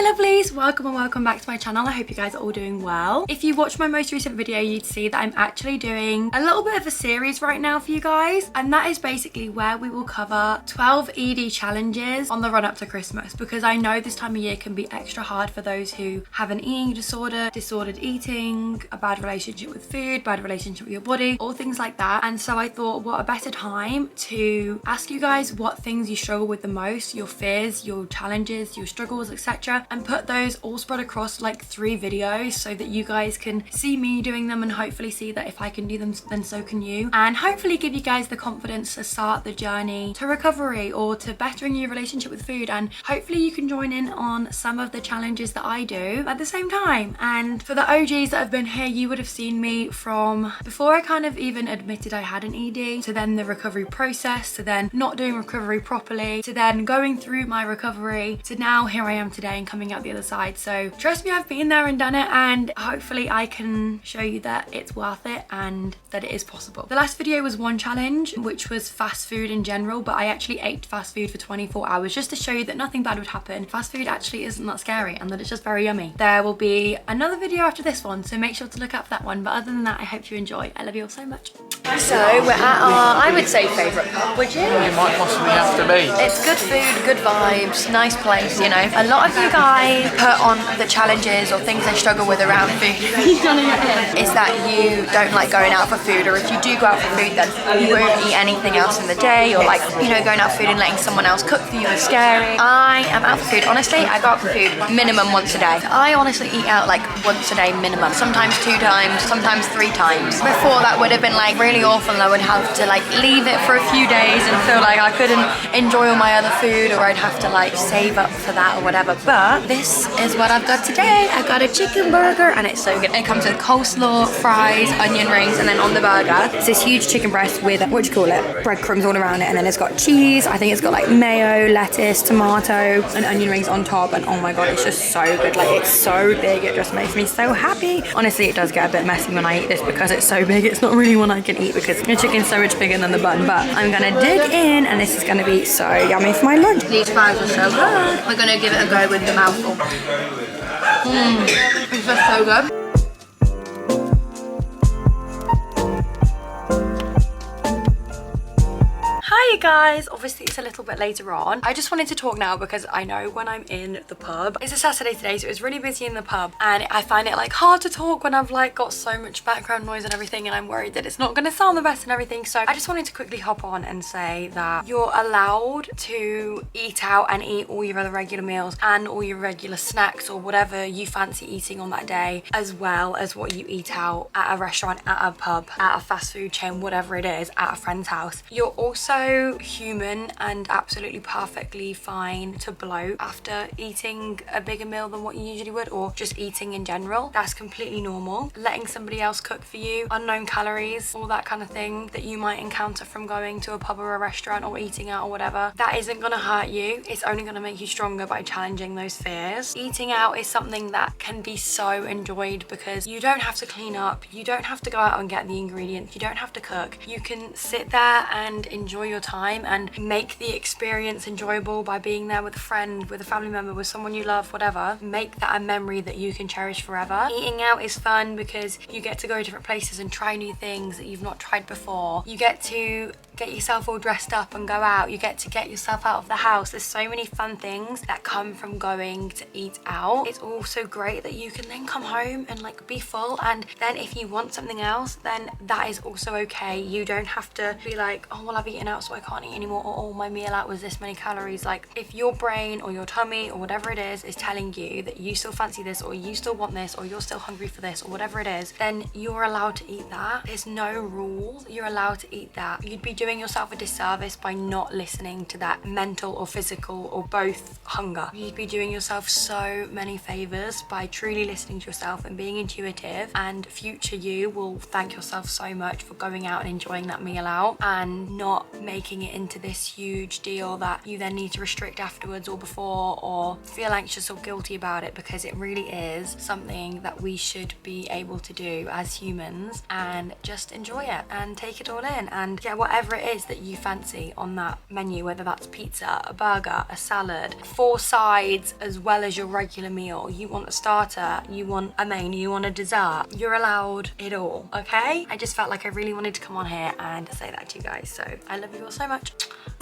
Hi lovelies, welcome and welcome back to my channel. I hope you guys are all doing well. If you watched my most recent video, you'd see that I'm actually doing a little bit of a series right now for you guys, and that is basically where we will cover 12 ED challenges on the run up to Christmas, because I know this time of year can be extra hard for those who have an eating disorder, disordered eating, a bad relationship with food, bad relationship with your body, all things like that. And so I thought, what a better time to ask you guys what things you struggle with the most, your fears, your challenges, your struggles, etc., and put those all spread across like 3 videos so that you guys can see me doing them and hopefully see that if I can do them, then so can you, and hopefully give you guys the confidence to start the journey to recovery or to bettering your relationship with food. And hopefully you can join in on some of the challenges that I do at the same time. And for the OGs that have been here, you would have seen me from before I kind of even admitted I had an ED, to then the recovery process, to then not doing recovery properly, to then going through my recovery, to now here I am today and coming out the other side. So trust me, I've been there and done it, and hopefully I can show you that it's worth it and that it is possible. The last video was one challenge, which was fast food in general, but I actually ate fast food for 24 hours just to show you that nothing bad would happen. Fast food actually isn't that scary and that it's just very yummy. There will be another video after this one, so make sure to look out for that one. But other than that, I hope you enjoy. I love you all so much. So we're at our, I would say, favourite pub, would you? It might possibly have to be. It's good food, good vibes, nice place, you know. A lot of you guys put on the challenges or things they struggle with around food is that you don't like going out for food, or if you do go out for food then you won't eat anything else in the day, or like, you know, going out for food and letting someone else cook for you is scary. I am out for food. Honestly, I go out for food minimum once a day. I honestly eat out like once a day minimum, sometimes 2 times, sometimes 3 times. Before that would have been like really awful, and I would have to like leave it for a few days and feel like I couldn't enjoy all my other food, or I'd have to like save up for that or whatever. But this is what I've got today. I got a chicken burger and it's so good. It comes with coleslaw, fries, onion rings, and then on the burger it's this huge chicken breast with, what do you call it, breadcrumbs all around it, and then it's got cheese. I think it's got like mayo, lettuce, tomato, and onion rings on top, and oh my god, it's just so good. Like, it's so big, it just makes me so happy. Honestly, it does get a bit messy when I eat this because it's so big. It's not really one I can eat because the chicken's so much bigger than the bun, but I'm gonna dig in and this is gonna be so yummy for my lunch. These fries are so good. We're gonna give it a go with the mouthful. It's just so good. Hi guys, obviously it's a little bit later on. I just wanted to talk now because I know when I'm in the pub, it's a Saturday today, so it's really busy in the pub, and I find it like hard to talk when I've like got so much background noise and everything, and I'm worried that it's not going to sound the best and everything. So I just wanted to quickly hop on and say that you're allowed to eat out and eat all your other regular meals and all your regular snacks or whatever you fancy eating on that day, as well as what you eat out at a restaurant, at a pub, at a fast food chain, whatever it is, at a friend's house. You're also human and absolutely perfectly fine to bloat after eating a bigger meal than what you usually would, or just eating in general. That's completely normal. Letting somebody else cook for you, unknown calories, all that kind of thing that you might encounter from going to a pub or a restaurant or eating out or whatever, that isn't gonna hurt you. It's only gonna make you stronger by challenging those fears. Eating out is something that can be so enjoyed because you don't have to clean up, you don't have to go out and get the ingredients, you don't have to cook. You can sit there and enjoy your time and make the experience enjoyable by being there with a friend, with a family member, with someone you love, whatever. Make that a memory that you can cherish forever. Eating out is fun because you get to go to different places and try new things that you've not tried before. You get to get yourself all dressed up and go out. You get to get yourself out of the house. There's so many fun things that come from going to eat out. It's also great that you can then come home and like be full, and then if you want something else, then that is also okay. You don't have to be like, oh well, I've eaten out so I can't eat anymore, or oh, my meal out was this many calories. Like, if your brain or your tummy or whatever it is telling you that you still fancy this, or you still want this, or you're still hungry for this, or whatever it is, then you're allowed to eat that. There's no rules. You're allowed to eat that. You'd be doing yourself a disservice by not listening to that mental or physical or both hunger. You'd be doing yourself so many favors by truly listening to yourself and being intuitive, and future you will thank yourself so much for going out and enjoying that meal out and not making it into this huge deal that you then need to restrict afterwards or before, or feel anxious or guilty about it, because it really is something that we should be able to do as humans and just enjoy it and take it all in and get whatever it it is that you fancy on that menu, whether that's pizza, a burger, a salad, 4 sides as well as your regular meal, you want a starter, you want a main, you want a dessert, you're allowed it all, okay? I just felt like I really wanted to come on here and say that to you guys, so I love you all so much.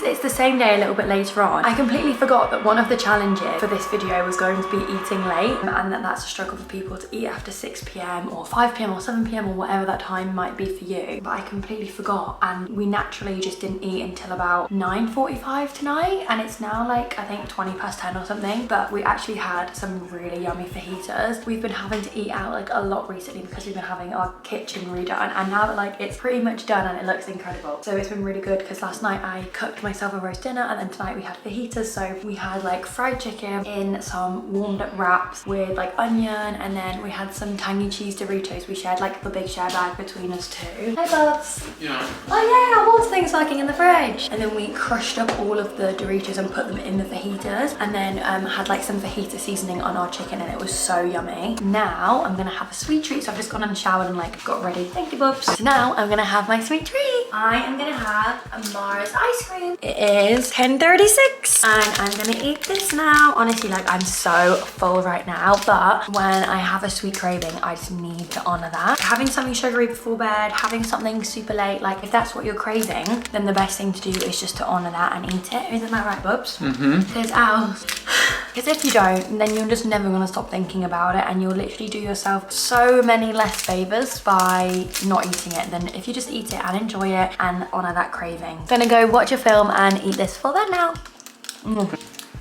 It's the same day a little bit later on. I completely forgot that one of the challenges for this video was going to be eating late, and that's a struggle for people to eat after 6 p.m. or 5 p.m. or 7 p.m. or whatever that time might be for you. But I completely forgot, and we naturally just didn't eat until about 9:45 tonight, and it's now like I think 20 past 10 or something. But we actually had some really yummy fajitas. We've been having to eat out like a lot recently because we've been having our kitchen redone, and now like it's pretty much done and it looks incredible. So it's been really good because last night I cooked myself a roast dinner, and then tonight we had fajitas. So we had like fried chicken in some warmed up wraps with like onion, and then we had some tangy cheese Doritos. We shared like the big share bag between us two. Hey Bubs. Yeah. Oh yeah, our water thing's working in the fridge. And then we crushed up all of the Doritos and put them in the fajitas, and then had like some fajita seasoning on our chicken, and it was so yummy. Now I'm gonna have a sweet treat. So I've just gone and showered and like got ready. Thank you, Bubs. So now I'm gonna have my sweet treat. I am gonna have a Mars ice cream. It is 10:36 and I'm gonna eat this now. Honestly, like I'm so full right now, but when I have a sweet craving, I just need to honor that. Having something sugary before bed, having something super late, like if that's what you're craving, then the best thing to do is just to honor that and eat it. Isn't that right, Bubs? Because if you don't, then you're just never gonna stop thinking about it, and you'll literally do yourself so many less favors by not eating it than if you just eat it and enjoy it and honor that craving. Gonna go watch a film and eat this for bed now.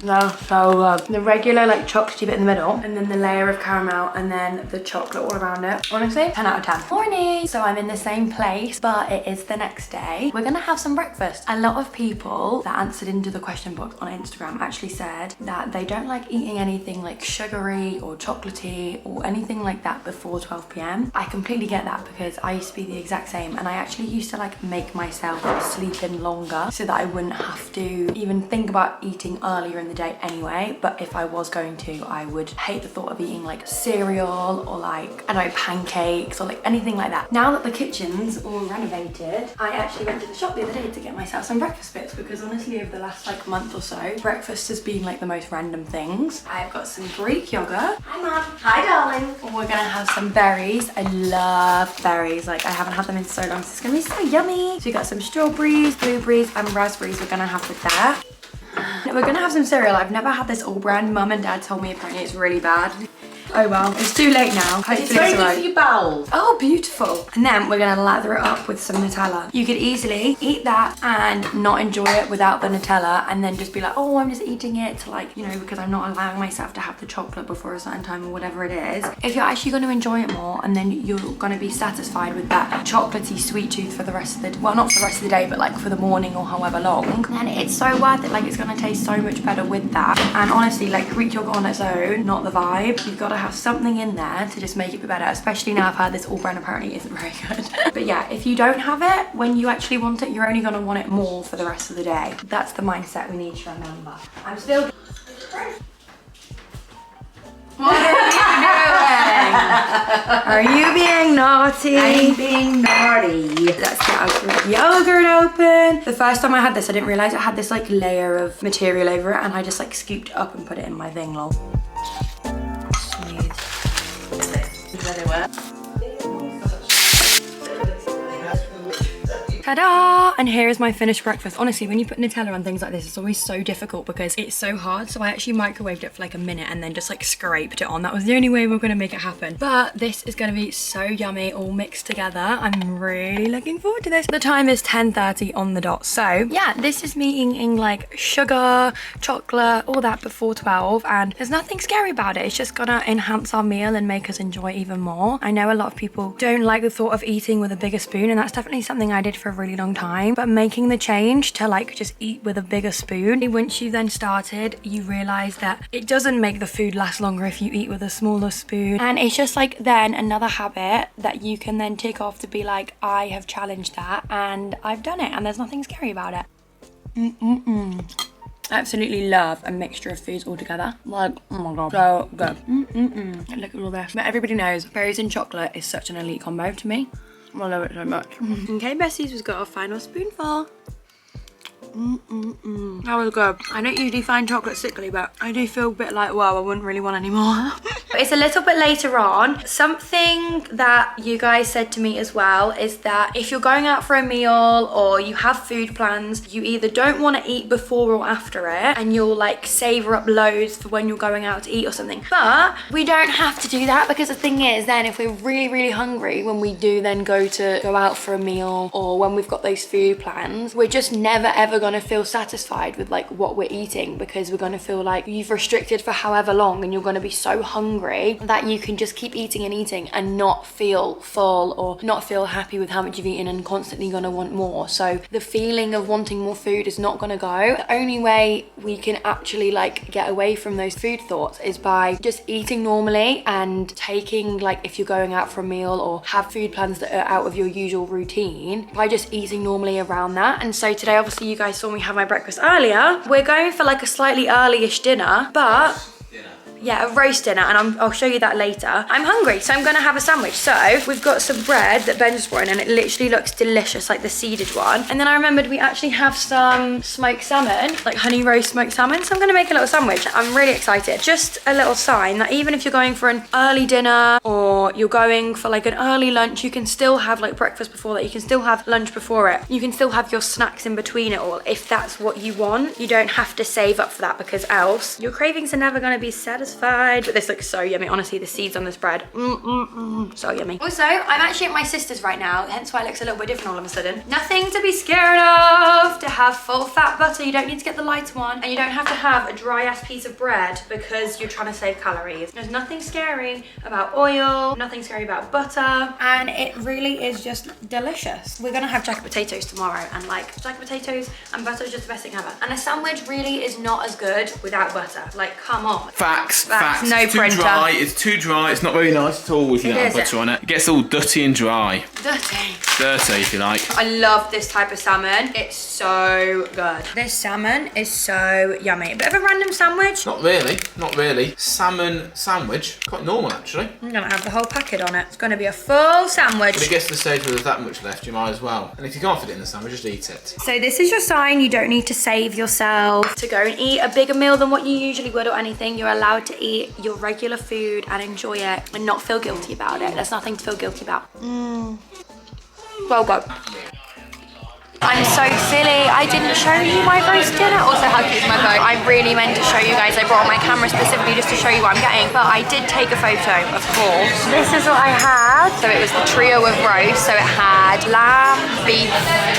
No, so the regular like chocolatey bit in the middle, and then the layer of caramel, and then the chocolate all around it. Honestly, 10 out of 10. Morning! So I'm in the same place, but it is the next day. We're gonna have some breakfast. A lot of people that answered into the question box on Instagram actually said that they don't like eating anything like sugary or chocolatey or anything like that before 12 p.m. I completely get that because I used to be the exact same, and I actually used to like make myself sleep in longer so that I wouldn't have to even think about eating earlier in the day anyway. But if I was going to, I would hate the thought of eating like cereal or like, I don't know, pancakes or like anything like that. Now that the kitchen's all renovated, I actually went to the shop the other day to get myself some breakfast bits, because honestly over the last like month or so, breakfast has been like the most random things. I've got some Greek yogurt. Hi Mum. Hi darling. We're gonna have some berries. I love berries. Like I haven't had them in so long, so it's gonna be so yummy. So we got some strawberries, blueberries and raspberries we're gonna have with that. We're gonna have some cereal. I've never had this all brand. Mum and Dad told me apparently it's really bad. Oh well, it's too late now. It's very good for your bowels. Oh, beautiful. And then we're gonna lather it up with some Nutella. You could easily eat that and not enjoy it without the Nutella, and then just be like, oh, I'm just eating it to like, you know, because I'm not allowing myself to have the chocolate before a certain time or whatever it is. If you're actually gonna enjoy it more, and then you're gonna be satisfied with that chocolatey sweet tooth for the rest of the, well, not for the rest of the day, but like for the morning or however long, then it's so worth it. Like it's gonna taste so much better with that. And honestly, like Greek yogurt on its own, not the vibe. You've gotta have something in there to just make it better, especially now I've heard this all brand apparently isn't very good. But yeah, if you don't have it when you actually want it, you're only gonna want it more for the rest of the day. That's the mindset we need to remember. I'm still... What are you doing? Are you being naughty? I'm being naughty. Let's get our Greek yogurt open. The first time I had this, I didn't realize it had this like layer of material over it, and I just like scooped it up and put it in my thing, lol. Ta-da! And here is my finished breakfast. Honestly, when you put Nutella on things like this, it's always so difficult because it's so hard. So I actually microwaved it for like a minute and then just like scraped it on. That was the only way we were gonna make it happen. But this is gonna be so yummy, all mixed together. I'm really looking forward to this. The time is 10:30 on the dot. So yeah, this is me eating like sugar, chocolate, all that before 12. And there's nothing scary about it. It's just gonna enhance our meal and make us enjoy even more. I know a lot of people don't like the thought of eating with a bigger spoon, and that's definitely something I did for a really long time, but making the change to like just eat with a bigger spoon, once you then started, you realize that it doesn't make the food last longer if you eat with a smaller spoon. And it's just like then another habit that you can then tick off to be like, I have challenged that and I've done it, and there's nothing scary about it. Absolutely love a mixture of foods all together. Like, oh my god, so good. Look at all this. But everybody knows berries and chocolate is such an elite combo to me. I love it so much. Okay, Bessie's, we've got our final spoonful. That was good. I don't usually find chocolate sickly, but I do feel a bit like, wow, I wouldn't really want any more. It's a little bit later on. Something that you guys said to me as well is that if you're going out for a meal or you have food plans, you either don't want to eat before or after it, and you'll like savor up loads for when you're going out to eat or something. But we don't have to do that, because the thing is, then if we're really hungry when we do then go out for a meal, or when we've got those food plans, we're just never ever gonna feel satisfied with like what we're eating, because we're gonna feel like you've restricted for however long and you're gonna be so hungry that you can just keep eating and eating and not feel full or not feel happy with how much you've eaten, and constantly gonna want more. So the feeling of wanting more food is not gonna go. The only way we can actually like get away from those food thoughts is by just eating normally and taking, like if you're going out for a meal or have food plans that are out of your usual routine, by just eating normally around that. And so today, obviously you guys saw me have my breakfast earlier. We're going for like a slightly early-ish dinner, but yeah, a roast dinner, and I'll show you that later. I'm hungry, so I'm gonna have a sandwich. So we've got some bread that Ben just brought in, and it literally looks delicious, like the seeded one. And then I remembered we actually have some smoked salmon, like honey roast smoked salmon. So I'm gonna make a little sandwich. I'm really excited. Just a little sign that even if you're going for an early dinner or you're going for like an early lunch, you can still have like breakfast before that. You can still have lunch before it. You can still have your snacks in between it all if that's what you want. You don't have to save up for that, because else your cravings are never gonna be satisfied. But this looks so yummy. Honestly, the seeds on this bread, so yummy. Also, I'm actually at my sister's right now, hence why it looks a little bit different all of a sudden. Nothing to be scared of. To have full fat butter, you don't need to get the lighter one, and you don't have to have a dry ass piece of bread because you're trying to save calories. There's nothing scary about oil, nothing scary about butter, and it really is just delicious. We're gonna have jacket potatoes tomorrow, and like jacket potatoes and butter is just the best thing ever. And a sandwich really is not as good without butter. Like, come on. Facts. No it's too printer. dry. It's too dry. It's not very nice at all with butter on it. It gets all dirty and dry. Dirty, if you like. I love this type of salmon. It's so good. This salmon is so yummy. A bit of a random sandwich. Not really. Salmon sandwich. Quite normal, actually. I'm gonna have the whole packet on it. It's gonna be a full sandwich. But it gets to the stage where there's that much left, you might as well. And if you can't fit it in the sandwich, just eat it. So this is your sign. You don't need to save yourself to go and eat a bigger meal than what you usually would or anything. You're allowed to eat your regular food and enjoy it and not feel guilty about it. There's nothing to feel guilty about. Well done. I'm so silly. I didn't show you my roast dinner. Also, how cute is my bow? I really meant to show you guys. I brought my camera specifically just to show you what I'm getting, but I did take a photo, of course. This is what I had. So it was the trio of roast. So it had lamb, beef,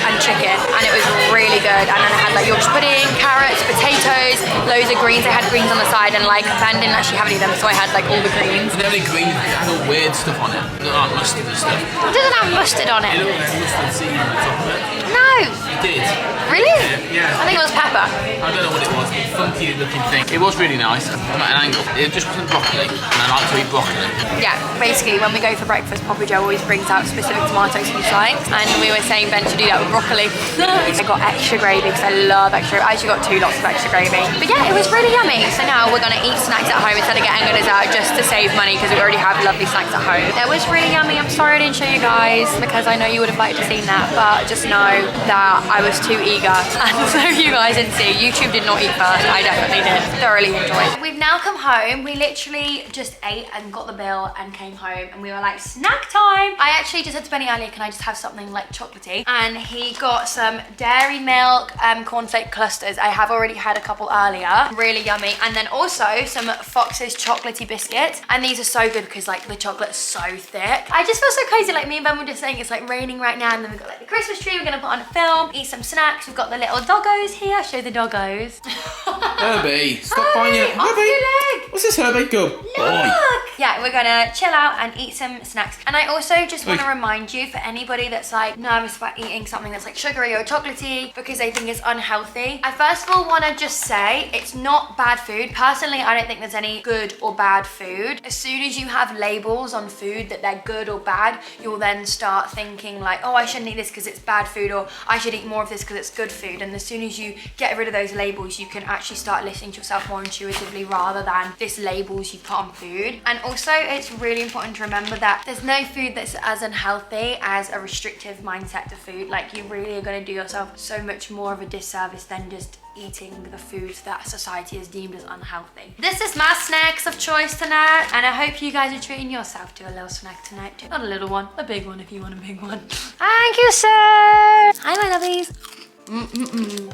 and chicken, and it was really good. And then I had like Yorkshire pudding, carrots, potatoes, loads of greens. I had greens on the side, and like Ben didn't actually have any of them, so I had like all the greens. The only green, it had all weird stuff on it. Like mustard and stuff. It doesn't have mustard on it. It looked like mustard seed on the top of it. No. It did. Really? Yeah. I think it was pepper. I don't know what it was. Funky looking thing. It was really nice. From at an angle. It just wasn't broccoli, and I like to eat broccoli. Yeah, basically when we go for breakfast, Papa Joe always brings out specific tomatoes he likes, and we were saying Ben should do that with broccoli. I got extra gravy because I love extra. I actually got 2 lots of extra gravy. But yeah, it was really yummy. So now we're gonna eat snacks at home instead of getting a dessert just to save money, because we already have lovely snacks at home. That was really yummy. I'm sorry I didn't show you guys because I know you would have liked to have seen that, but just know that I was too eager, and so you guys didn't see. YouTube did not eat first. I definitely did. Thoroughly enjoyed. We've now come home. We literally just ate and got the bill and came home, and we were like, snack time. I actually just said to Benny earlier, can I just have something like chocolatey? And he got some dairy milk cornflake clusters. I have already had a couple earlier. Really yummy. And then also some Fox's chocolatey biscuits. And these are so good because like the chocolate's so thick. I just feel so crazy. Like me and Ben were just saying it's like raining right now, and then we've got like the Christmas tree. We're gonna put on a film, eat some snacks. We've got the little doggos here. Show the doggos. Herbie, stop buying it. Herbie, what's this, Herbie? Good boy. Yeah, we're gonna chill out and eat some snacks. And I also just want to remind you, for anybody that's like nervous about eating something that's like sugary or chocolatey because they think it's unhealthy, I first of all want to just say it's not bad food. Personally, I don't think there's any good or bad food. As soon as you have labels on food that they're good or bad, you'll then start thinking like, oh, I shouldn't eat this because it's bad food, or I should eat more of this because it's good food. And as soon as you get rid of those labels, you can actually start listening to yourself more intuitively rather than this labels you put on food. And Also, it's really important to remember that there's no food that's as unhealthy as a restrictive mindset to food. Like, you really are going to do yourself so much more of a disservice than just eating the foods that society has deemed as unhealthy. This is my snacks of choice tonight, and I hope you guys are treating yourself to a little snack tonight too. Not a little one, a big one if you want a big one. Thank you, sir. Hi, my lovies.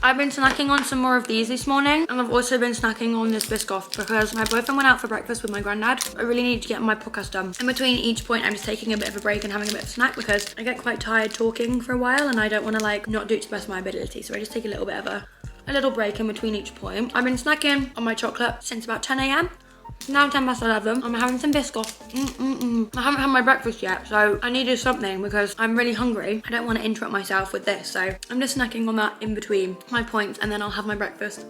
I've been snacking on some more of these this morning, and I've also been snacking on this Biscoff because my boyfriend went out for breakfast with my granddad. I really need to get my podcast done. In between each point, I'm just taking a bit of a break and having a bit of a snack because I get quite tired talking for a while and I don't want to like not do it to the best of my ability. So I just take a little bit of a little break in between each point. I've been snacking on my chocolate since about 10 a.m. Now 10 past 11, I'm having some Biscoff. I haven't had my breakfast yet, so I needed something because I'm really hungry. I don't want to interrupt myself with this, so I'm just snacking on that in between my points, and then I'll have my breakfast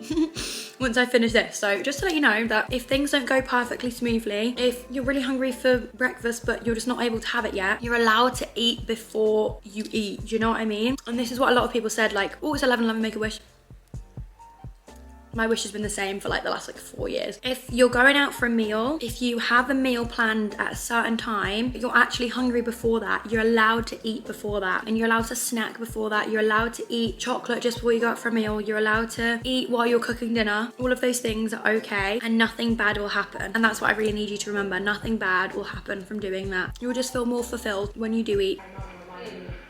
once I finish this. So just to let you know that if things don't go perfectly smoothly, if you're really hungry for breakfast but you're just not able to have it yet, you're allowed to eat before you eat. Do you know what I mean? And this is what a lot of people said, like, oh, it's 11, make a wish. My wish has been the same for like the last like 4 years. If you're going out for a meal, if you have a meal planned at a certain time, you're actually hungry before that, you're allowed to eat before that, and you're allowed to snack before that. You're allowed to eat chocolate just before you go out for a meal. You're allowed to eat while you're cooking dinner. All of those things are okay, and nothing bad will happen. And that's what I really need you to remember. Nothing bad will happen from doing that. You'll just feel more fulfilled when you do eat.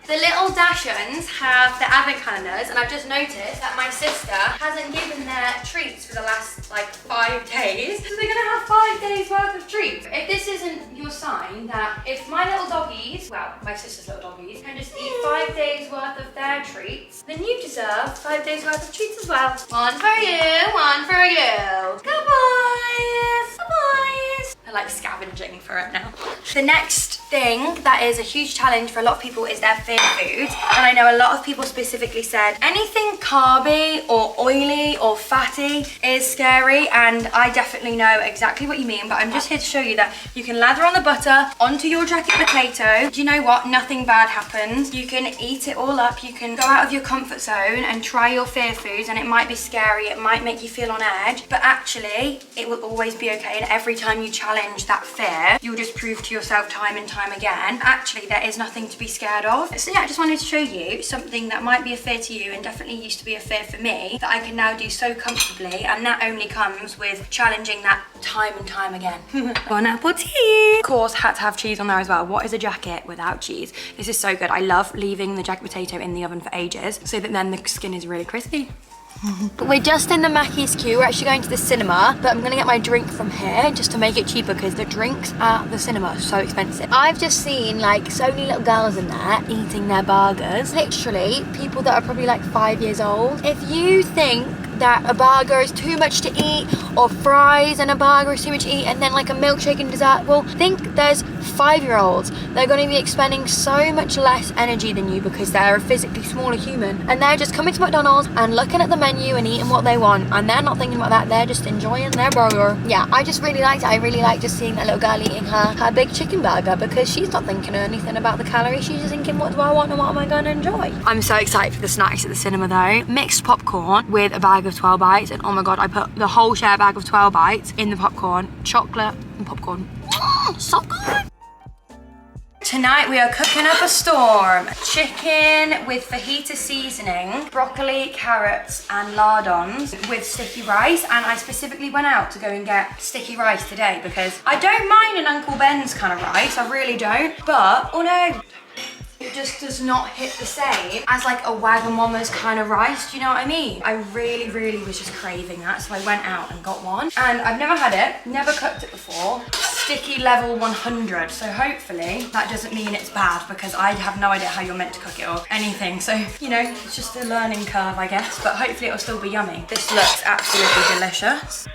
The little Dachshunds have the advent calendars, and I've just noticed that my sister hasn't given their treats for the last like 5 days. So they're gonna have 5 days worth of treats. If this isn't your sign that if my little doggies, well, my sister's little doggies, can just eat 5 days worth of their treats, then you deserve 5 days worth of treats as well. One for you, one for you. Good boys, good boys. They're like scavenging for it now. The next thing that is a huge challenge for a lot of people is their fear foods, and I know a lot of people specifically said anything carby or oily or fatty is scary, and I definitely know exactly what you mean, but I'm just here to show you that you can lather on the butter onto your jacket potato. Do you know what? Nothing bad happens. You can eat it all up. You can go out of your comfort zone and try your fear foods, and it might be scary, it might make you feel on edge, but actually it will always be okay, and every time you challenge that fear, you'll just prove to yourself time and time again, actually there is nothing to be scared of. So yeah, I just wanted to show you something that might be a fear to you and definitely used to be a fear for me that I can now do so comfortably, and that only comes with challenging that time and time again. Bon appetit! Of course, had to have cheese on there as well. What is a jacket without cheese? This is so good. I love leaving the jacket potato in the oven for ages so that then the skin is really crispy. But we're just in the Mackey's queue. We're actually going to the cinema, but I'm gonna get my drink from here just to make it cheaper because the drinks at the cinema are so expensive. I've just seen like so many little girls in there eating their burgers. Literally people that are probably like 5 years old. If you think that a burger is too much to eat, or fries and a burger is too much to eat, and then like a milkshake and dessert, well, think there's 5-year-olds. They're going to be expending so much less energy than you because they're a physically smaller human, and they're just coming to McDonald's and looking at the menu and eating what they want, and they're not thinking about that. They're just enjoying their burger. Yeah, I just really liked it. I really like just seeing that little girl eating her big chicken burger because she's not thinking anything about the calories. She's just thinking, what do I want and what am I going to enjoy? I'm so excited for the snacks at the cinema though. Mixed popcorn with a bag of 12 bites, and oh my god, I put the whole share bag of 12 bites in the popcorn. Chocolate and popcorn. So good! Tonight we are cooking up a storm. Chicken with fajita seasoning, broccoli, carrots and lardons with sticky rice, and I specifically went out to go and get sticky rice today because I don't mind an Uncle Ben's kind of rice, I really don't, but oh no, it just does not hit the same as like a Wagamama's kind of rice, do you know what I mean? I really was just craving that, so I went out and got one. And I've never had it, never cooked it before. Sticky level 100, so hopefully that doesn't mean it's bad because I have no idea how you're meant to cook it or anything. So, you know, it's just a learning curve, I guess, but hopefully it'll still be yummy. This looks absolutely delicious.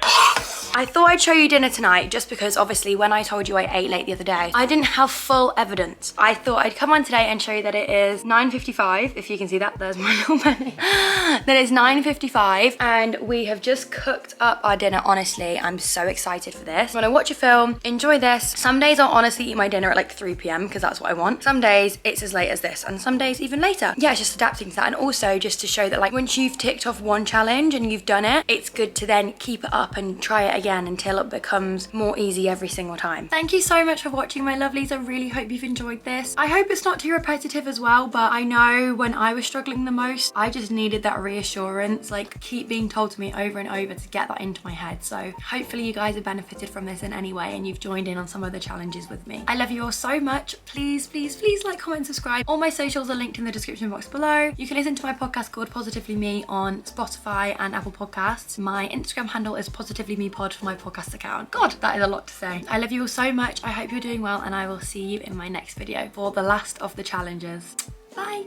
I thought I'd show you dinner tonight just because obviously when I told you I ate late the other day, I didn't have full evidence. I thought I'd come on today and show you that it is 9:55, if you can see that, there's my little belly. That is 9:55 and we have just cooked up our dinner. Honestly, I'm so excited for this. I'm gonna watch a film, enjoy this. Some days I'll honestly eat my dinner at like 3 p.m. because that's what I want. Some days it's as late as this and some days even later. Yeah, it's just adapting to that, and also just to show that like once you've ticked off one challenge and you've done it, it's good to then keep it up and try it again until it becomes more easy every single time. Thank you so much for watching, my lovelies. I really hope you've enjoyed this. I hope it's not too repetitive as well, but I know when I was struggling the most, I just needed that reassurance, like keep being told to me over and over to get that into my head. So hopefully you guys have benefited from this in any way and you've joined in on some of the challenges with me. I love you all so much. Please, please, please like, comment, subscribe. All my socials are linked in the description box below. You can listen to my podcast called Positively Me on Spotify and Apple Podcasts. My Instagram handle is Positively Me Pod for my podcast account. God, that is a lot to say. I love you all so much. I hope you're doing well and I will see you in my next video for the last of the challenges. Bye.